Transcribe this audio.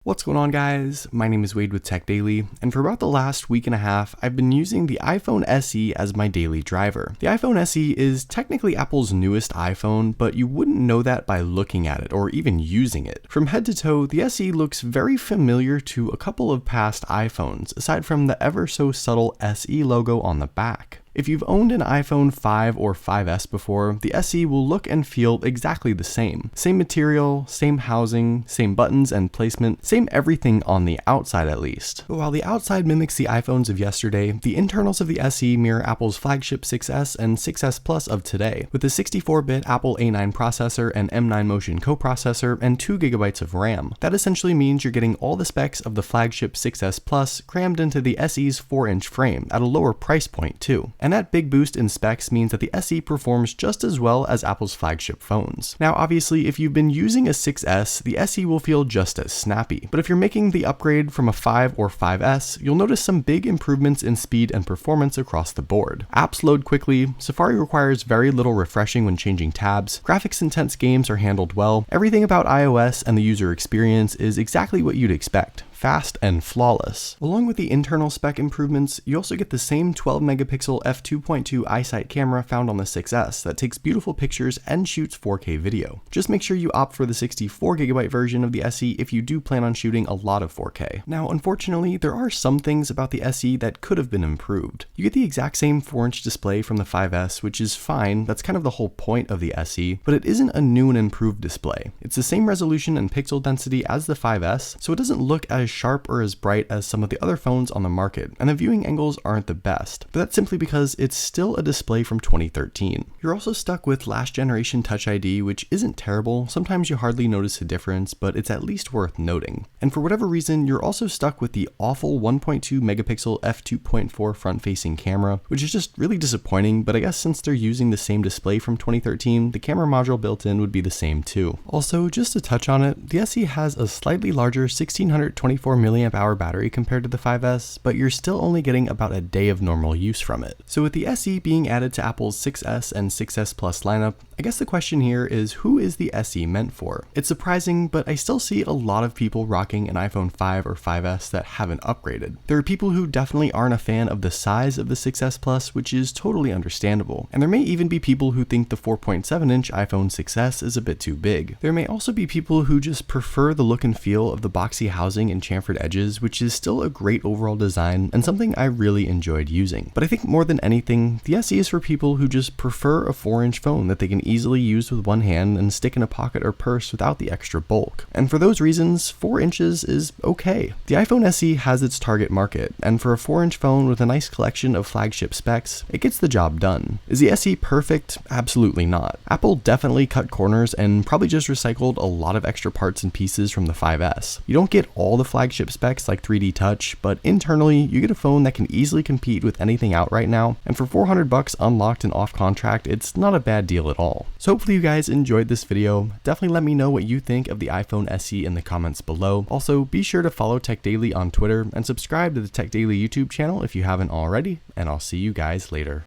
What's going on, guys? My name is Wade with Tech Daily, and for about the last week and a half, I've been using the iPhone SE as my daily driver. The iPhone SE is technically Apple's newest iPhone, but you wouldn't know that by looking at it or even using it. From head to toe, the SE looks very familiar to a couple of past iPhones, aside from the ever so subtle SE logo on the back. If you've owned an iPhone 5 or 5S before, the SE will look and feel exactly the same. Same material, same housing, same buttons and placement, same everything on the outside at least. But while the outside mimics the iPhones of yesterday, the internals of the SE mirror Apple's flagship 6S and 6S Plus of today, with a 64-bit Apple A9 processor and M9 Motion coprocessor and 2GB of RAM. That essentially means you're getting all the specs of the flagship 6S Plus crammed into the SE's 4-inch frame at a lower price point too. And that big boost in specs means that the SE performs just as well as Apple's flagship phones. Now obviously, if you've been using a 6S, the SE will feel just as snappy. But if you're making the upgrade from a 5 or 5S, you'll notice some big improvements in speed and performance across the board. Apps load quickly, Safari requires very little refreshing when changing tabs, graphics intense games are handled well, everything about iOS and the user experience is exactly what you'd expect. Fast and flawless. Along with the internal spec improvements, you also get the same 12-megapixel f2.2 iSight camera found on the 6S that takes beautiful pictures and shoots 4K video. Just make sure you opt for the 64GB version of the SE if you do plan on shooting a lot of 4K. Now, unfortunately, there are some things about the SE that could have been improved. You get the exact same 4-inch display from the 5S, which is fine, that's kind of the whole point of the SE, but it isn't a new and improved display. It's the same resolution and pixel density as the 5S, so it doesn't look as sharp or as bright as some of the other phones on the market, and the viewing angles aren't the best, but that's simply because it's still a display from 2013. You're also stuck with last generation Touch ID, which isn't terrible. Sometimes you hardly notice a difference, but it's at least worth noting. And for whatever reason, you're also stuck with the awful 1.2 megapixel f2.4 front-facing camera, which is just really disappointing, but I guess since they're using the same display from 2013, the camera module built in would be the same too. Also, just to touch on it, the SE has a slightly larger 1624 mAh battery compared to the 5S, but you're still only getting about a day of normal use from it. So with the SE being added to Apple's 6S and 6S Plus lineup, I guess the question here is, who is the SE meant for? It's surprising, but I still see a lot of people rocking an iPhone 5 or 5S that haven't upgraded. There are people who definitely aren't a fan of the size of the 6S Plus, which is totally understandable. And there may even be people who think the 4.7-inch iPhone 6S is a bit too big. There may also be people who just prefer the look and feel of the boxy housing and chamfered edges, which is still a great overall design and something I really enjoyed using. But I think more than anything, the SE is for people who just prefer a 4-inch phone that they can easily use with one hand and stick in a pocket or purse without the extra bulk. And for those reasons, 4 inches is okay. The iPhone SE has its target market, and for a 4-inch phone with a nice collection of flagship specs, it gets the job done. Is the SE perfect? Absolutely not. Apple definitely cut corners and probably just recycled a lot of extra parts and pieces from the 5S. You don't get all the flagship specs like 3D Touch, but internally, you get a phone that can easily compete with anything out right now, and for $400 unlocked and off contract, it's not a bad deal at all. So hopefully you guys enjoyed this video. Definitely let me know what you think of the iPhone SE in the comments below. Also, be sure to follow Tech Daily on Twitter and subscribe to the Tech Daily YouTube channel if you haven't already, and I'll see you guys later.